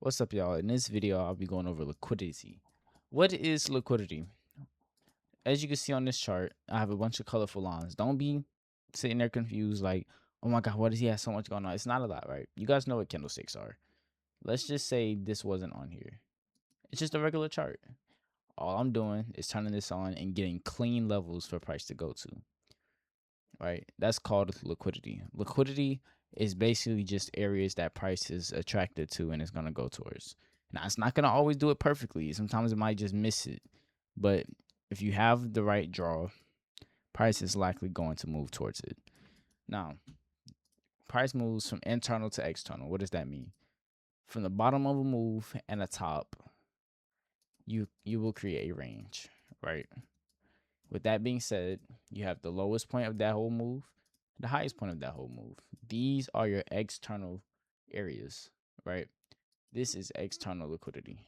What's up, y'all? In this video, I'll be going over liquidity. What is liquidity? As you can see on this chart, I have a bunch of colorful lines. Don't be sitting there confused like, oh my God, what does he have so much going on? It's not a lot, right? You guys know what candlesticks are. Let's just say this wasn't on here. It's just a regular chart. All I'm doing is turning this on and getting clean levels for price to go to, right? That's called liquidity. Liquidity is basically just areas that price is attracted to and it's going to go towards. Now, it's not going to always do it perfectly. Sometimes it might just miss it. But if you have the right draw, price is likely going to move towards it. Now, price moves from internal to external. What does that mean? From the bottom of a move and the top, you will create a range, right? With that being said, you have the lowest point of that whole move, the highest point of that whole move. These are your external areas, right? This is external liquidity.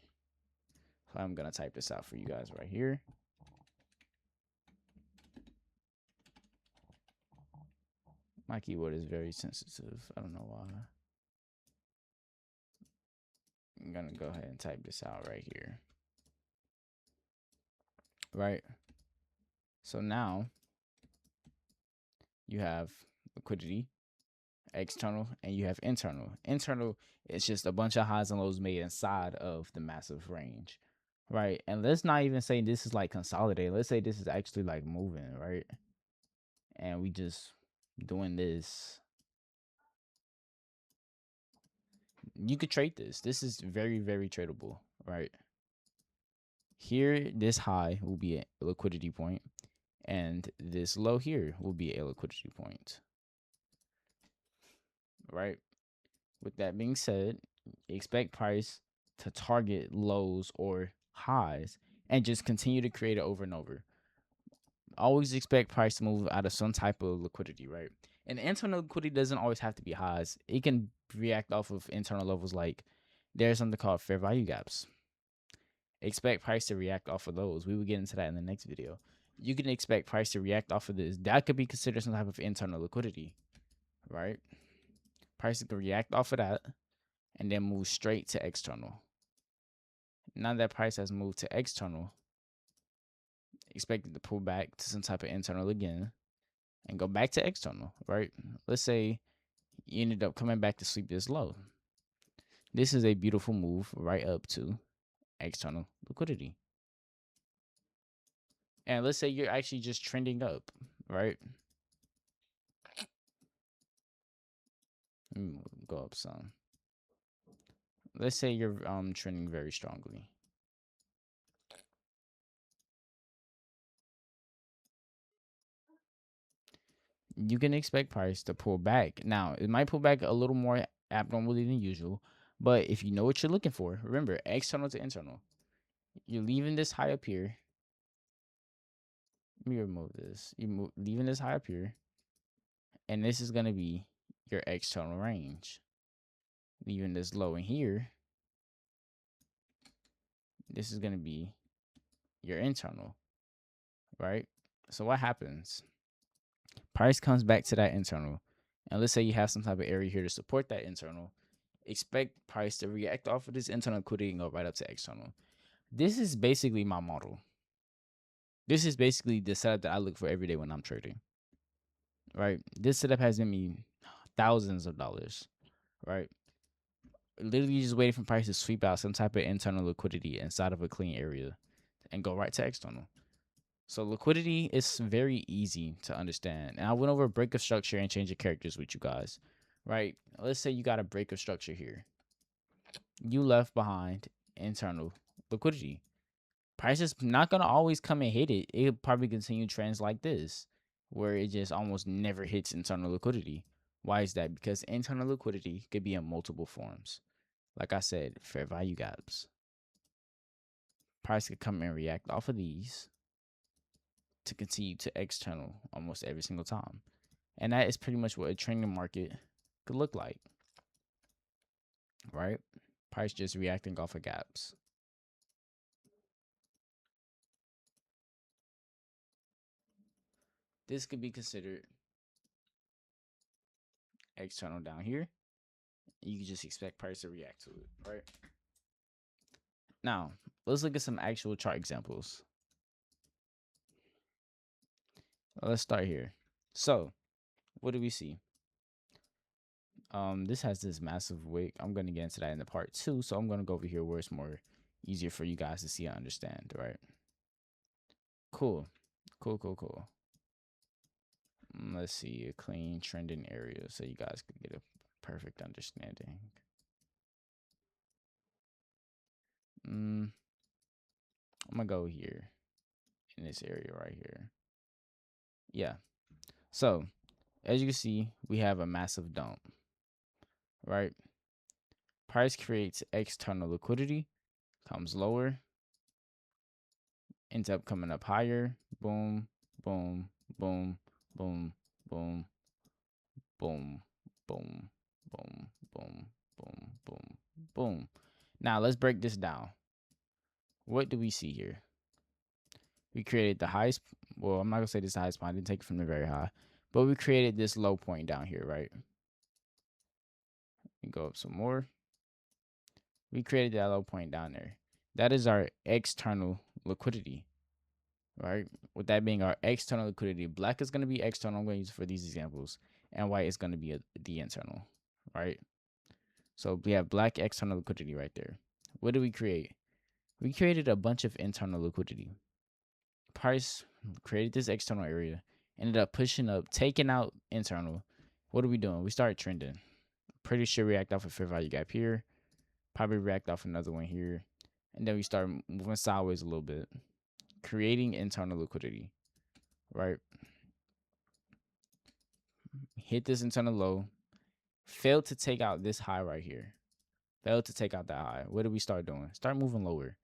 So I'm going to type this out for you guys right here. My keyboard is very sensitive. I don't know why. I'm going to go ahead and type this out right here. Right? So now you have liquidity, external, and you have internal. Internal is just a bunch of highs and lows made inside of the massive range, right? And let's not even say this is like consolidated. Let's say this is actually like moving, right? And we just doing this. You could trade this. This is very, very tradable, right? Here, this high will be a liquidity point, and this low here will be a liquidity point, right? With that being said, expect price to target lows or highs and just continue to create it over and over. Always expect price to move out of some type of liquidity, right? And internal liquidity doesn't always have to be highs. It can react off of internal levels, like there's something called fair value gaps. Expect price to react off of those. We will get into that in the next video. You can expect price to react off of this. That could be considered some type of internal liquidity, right? Price can react off of that and then move straight to external. Now that price has moved to external, expect it to pull back to some type of internal again and go back to external, right? Let's say you ended up coming back to sweep this low. This is a beautiful move right up to external liquidity. And let's say you're actually just trending up, right? Go up some. Let's say you're trending very strongly. You can expect price to pull back. Now, it might pull back a little more abnormally than usual, but if you know what you're looking for, remember, external to internal. You're leaving this high up here. Let me remove this. You're leaving this high up here, and this is going to be your external range. Leaving this low in here, this is going to be your internal, right? So what happens? Price comes back to that internal, and let's say you have some type of area here to support that internal. Expect price to react off of this internal liquidity and go right up to external. This is basically my model. This is basically the setup that I look for every day when I'm trading, right? This setup has given me thousands of dollars, right? Literally just waiting for price to sweep out some type of internal liquidity inside of a clean area and go right to external. So liquidity is very easy to understand. And I went over break of structure and change of characters with you guys, right? Let's say you got a break of structure here. You left behind internal liquidity. Price is not going to always come and hit it. It'll probably continue trends like this, where it just almost never hits internal liquidity. Why is that? Because internal liquidity could be in multiple forms. Like I said, fair value gaps. Price could come and react off of these to continue to external almost every single time. And that is pretty much what a trading market could look like, right? Price just reacting off of gaps. This could be considered external down here. You can just expect price to react to it, right? Now, let's look at some actual chart examples. Let's start here. So, what do we see? This has this massive wick. I'm gonna get into that in the part 2, so I'm gonna go over here where it's more easier for you guys to see and understand, right? Cool. Cool. Let's see a clean trending area so you guys could get a perfect understanding. I'm gonna go here in this area right here. Yeah. So as you can see, we have a massive dump, right? Price creates external liquidity, comes lower, ends up coming up higher. Boom, boom, boom, boom, boom, boom, boom, boom, boom, boom, boom, boom. Now let's break this down. What do we see here? We created the highest, well, I'm not gonna say this highest point, I didn't take it from the very high, but we created this low point down here, right? We go up some more. We created that low point down there. That is our external liquidity, right? With that being our external liquidity, black is gonna be external. I'm gonna use it for these examples, and white is gonna be the internal, right? So we have black external liquidity right there. What did we create? We created a bunch of internal liquidity. Price created this external area, ended up pushing up, taking out internal. What are we doing? We started trending. Pretty sure react off a fair value gap here. Probably react off another one here. And then we start moving sideways a little bit, creating internal liquidity, right? Hit this internal low, failed to take out this high right here. Failed to take out that high. What do we start doing? Start moving lower.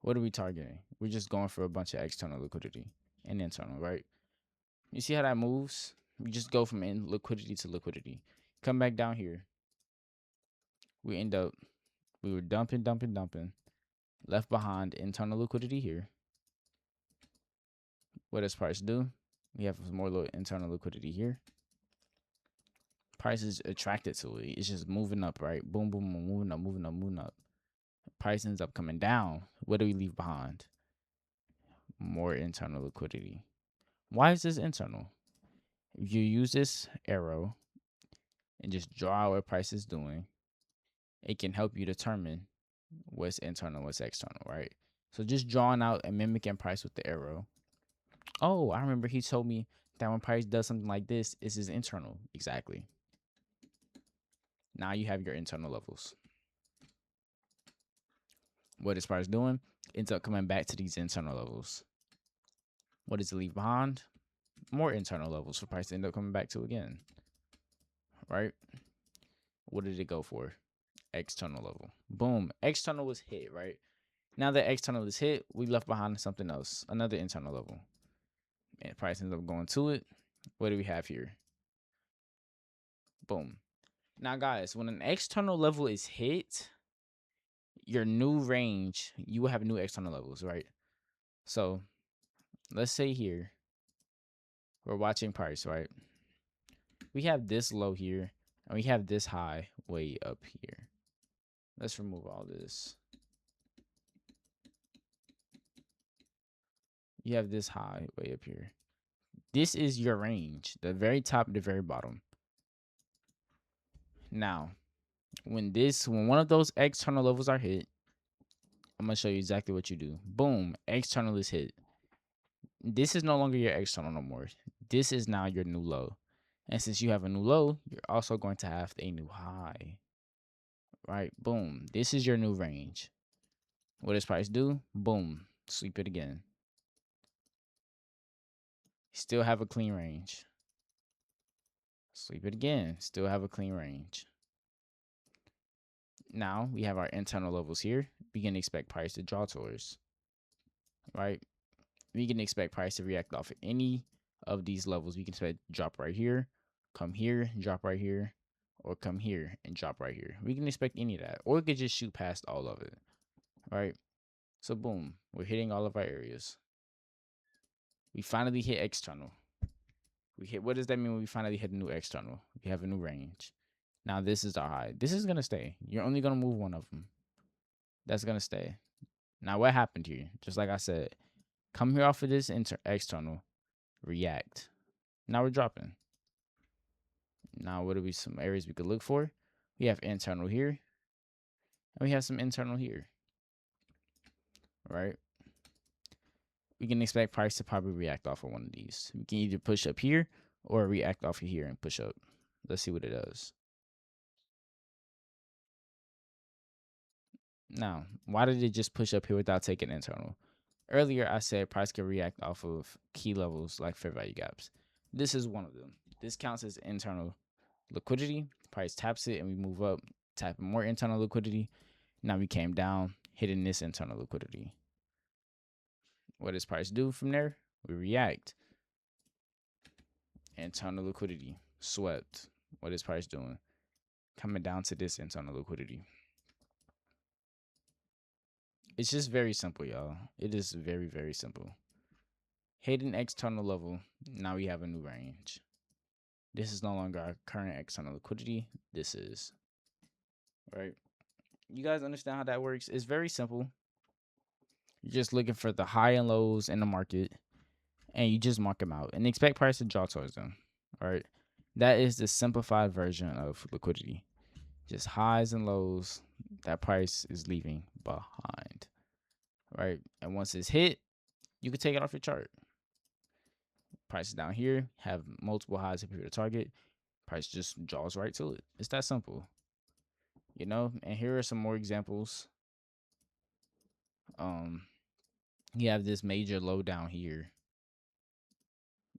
What are we targeting? We're just going for a bunch of external liquidity and internal, right? You see how that moves? We just go from liquidity to liquidity. Come back down here. We were dumping. Left behind internal liquidity here. What does price do? We have some more little internal liquidity here. Price is attracted to it. It's just moving up, right? Boom, boom, boom, moving up. Price ends up coming down. What do we leave behind? More internal liquidity. Why is this internal? If you use this arrow and just draw out what price is doing, it can help you determine what's internal, what's external, right? So just drawing out and mimicking price with the arrow. Oh, I remember he told me that when price does something like this, it's his internal. Exactly. Now you have your internal levels. What is price doing? Ends up coming back to these internal levels. What does it leave behind? More internal levels for price to end up coming back to again. Right? What did it go for? External level. Boom. External was hit, right? Now that external is hit, we left behind something else, another internal level. And price ends up going to it. What do we have here? Boom. Now, guys, when an external level is hit, your new range, you will have new external levels, right? So let's say here, we're watching price, right? We have this low here, and we have this high way up here. Let's remove all this. You have this high way up here. This is your range, the very top, the very bottom. Now, when one of those external levels are hit, I'm gonna show you exactly what you do. Boom, external is hit. This is no longer your external no more. This is now your new low. And since you have a new low, you're also going to have a new high. Right? Boom. This is your new range. What does price do? Boom. Sweep it again. Still have a clean range. Sweep it again. Still have a clean range. Now we have our internal levels here. We can expect price to draw towards. Right? We can expect price to react off of any of these levels. We can expect drop right here, come here, drop right here, or come here and drop right here. We can expect any of that, or it could just shoot past all of it, right? So boom, we're hitting all of our areas. We finally hit external. We hit. What does that mean when we finally hit a new external? We have a new range. Now this is our high. This is gonna stay. You're only gonna move one of them. That's gonna stay. Now, what happened here? Just like I said, come here off of this external, react. Now we're dropping. Now, what are we? Some areas we could look for? We have internal here, and we have some internal here, right? We can expect price to probably react off of one of these. We can either push up here or react off of here and push up. Let's see what it does. Now, why did it just push up here without taking internal? Earlier, I said price can react off of key levels like fair value gaps. This is one of them. This counts as internal liquidity. Price taps it and we move up, tapping more internal liquidity. Now we came down, hitting this internal liquidity. What does price do from there? We react. Internal liquidity swept. What is price doing? Coming down to this internal liquidity. It's just very simple, y'all. It is very, very simple. Hit an external level. Now we have a new range. This is no longer our current external liquidity. This is, right? You guys understand how that works? It's very simple. You're just looking for the high and lows in the market, and you just mark them out and expect price to draw towards them. All right. That is the simplified version of liquidity. Just highs and lows that price is leaving behind. Right. And once it's hit, you can take it off your chart. Prices down here have multiple highs up here to target. Price just draws right to it. It's that simple. And here are some more examples. You have this major low down here.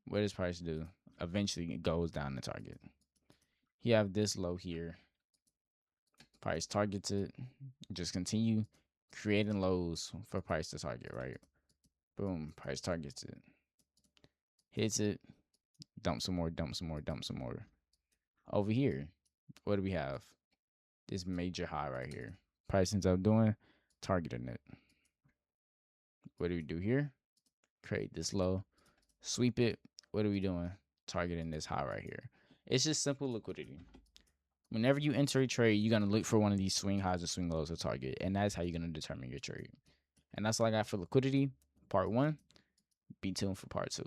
What does price do? Eventually it goes down the target. You have this low here. Price targets it. Just continue creating lows for price to target, right? Boom, price targets it. Hits it, dump some more, dump some more, dump some more. Over here, what do we have? This major high right here. Price ends up doing, targeting it. What do we do here? Create this low, sweep it. What are we doing? Targeting this high right here. It's just simple liquidity. Whenever you enter a trade, you're going to look for one of these swing highs or swing lows to target. And that's how you're going to determine your trade. And that's all I got for liquidity, part 1. Be tuned for part 2.